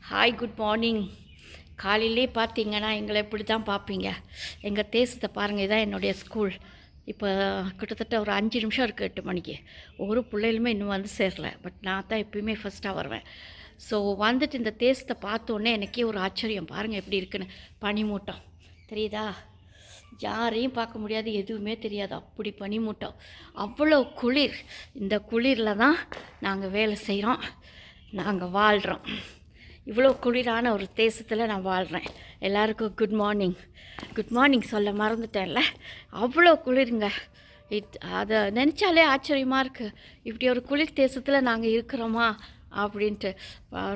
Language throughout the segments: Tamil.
Hi, good morning. காலையிலே பார்த்தீங்கன்னா எங்களை இப்படி தான் பார்ப்பீங்க. எங்கள் தேசத்தை பாருங்கள், இதான் என்னுடைய ஸ்கூல். இப்போ கிட்டத்தட்ட ஒரு 5 நிமிஷம் இருக்குது 8 மணிக்கு. ஒரு பிள்ளைகளுமே இன்னும் வந்து சேரல. பட் நான் தான் எப்பயுமே ஃபஸ்ட்டாக வருவேன். ஸோ வந்துட்டு இந்த தேசத்தை பார்த்தோன்னே எனக்கே ஒரு ஆச்சரியம். பாருங்கள் எப்படி இருக்குன்னு. பனிமூட்டம் தெரியுதா? யாரையும் பார்க்க முடியாது, எதுவுமே தெரியாது. அப்படி பனிமூட்டம், அவ்வளோ குளிர். இந்த குளிரில் தான் நாங்கள் வேலை செய்கிறோம், நாங்கள் வாழ்கிறோம். இவ்வளோ குளிரான ஒரு தேசத்தில் நான் வாழ்கிறேன். எல்லாருக்கும் குட் மார்னிங். குட் மார்னிங் சொல்ல மறந்துட்டேன்ல. அவ்வளோ குளிருங்க. அதை நினச்சாலே ஆச்சரியமாக இருக்குது. இப்படி ஒரு குளிர் தேசத்தில் நாங்கள் இருக்கிறோமா அப்படின்ட்டு.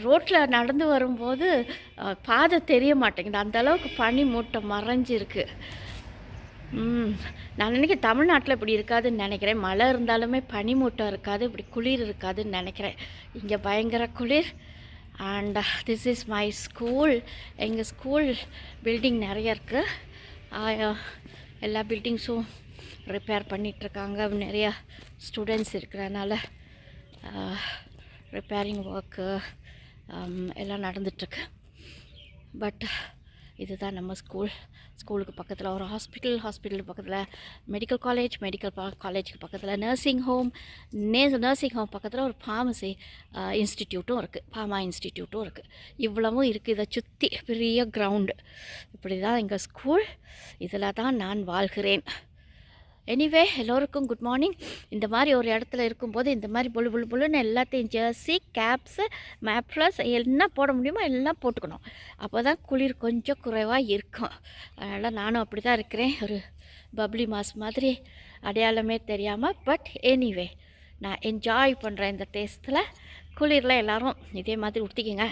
ரோட்டில் நடந்து வரும்போது பாதை தெரிய மாட்டேங்குது, அந்தளவுக்கு பனி மூட்டம் மறைஞ்சிருக்கு. நான் நினைக்கிறேன் தமிழ்நாட்டில் இப்படி இருக்காதுன்னு நினைக்கிறேன். மழை இருந்தாலுமே பனிமூட்டம் இருக்காது, இப்படி குளிர் இருக்காதுன்னு நினைக்கிறேன். இங்கே பயங்கர குளிர். And this is my school. எங்கள் ஸ்கூல் பில்டிங் நிறைய இருக்குது. எல்லா பில்டிங்ஸும் ரிப்பேர் பண்ணிகிட்ருக்காங்க. நிறையா ஸ்டூடெண்ட்ஸ் இருக்கிறனால ரிப்பேரிங் ஒர்க்கு எல்லாம் நடந்துகிட்ருக்கு. பட் இதுதான் நம்ம ஸ்கூலுக்கு பக்கத்தில் ஒரு ஹாஸ்பிட்டலுக்கு பக்கத்தில் மெடிக்கல் காலேஜுக்கு பக்கத்தில் நர்சிங் ஹோம் பக்கத்தில் ஒரு ஃபார்மசி இன்ஸ்டிடியூட்டும் இருக்குது, ஃபார்மா இன்ஸ்டிடியூட்டும் இருக்குது. இவ்வளவும் இருக்குது. இதை சுற்றி பெரிய கிரவுண்டு. இப்படி தான் எங்கள் ஸ்கூல். இதில் தான் நான் வாழ்கிறேன். எனிவே, எல்லோருக்கும் குட் மார்னிங். இந்த மாதிரி ஒரு இடத்துல இருக்கும்போது இந்த மாதிரி புல்லுன்னு எல்லாத்தையும் ஜெர்சி, கேப்ஸு, மேப்ளஸ் என்ன போட முடியுமோ எல்லாம் போட்டுக்கணும். அப்போ தான் குளிர் கொஞ்சம் குறைவாக இருக்கும். அதனால் நானும் அப்படி தான் இருக்கிறேன், ஒரு பப்ளி மாஸ் மாதிரி, அடையாளமே தெரியாமல். பட் எனிவே, நான் என்ஜாய் பண்ணுறேன் இந்த தேசத்தில். குளிரில் எல்லோரும் இதே மாதிரி உடுத்திக்கங்க.